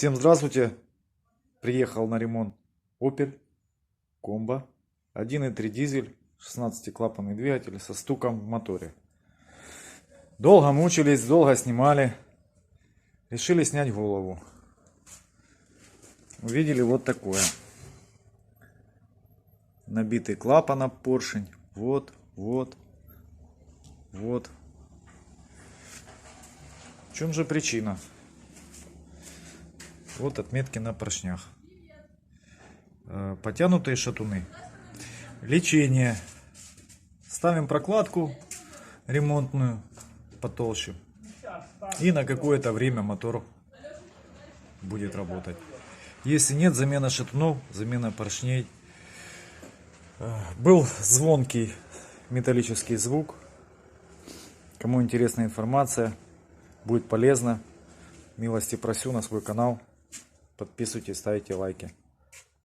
Всем здравствуйте! Приехал на ремонт Opel Combo 1.3 дизель, 16-клапанный двигатель со стуком в моторе. Долго мучились, долго снимали. Решили снять голову. Увидели вот такое. Набитый клапан об поршень. Вот. В чем же причина? Вот отметки на поршнях. Потянутые шатуны. Лечение. Ставим прокладку ремонтную потолще. И на какое-то время мотор будет работать. Если нет, замена шатунов, замена поршней. Был звонкий металлический звук. Кому интересна информация, будет полезно, милости прошу на свой канал. Подписывайтесь, ставите лайки.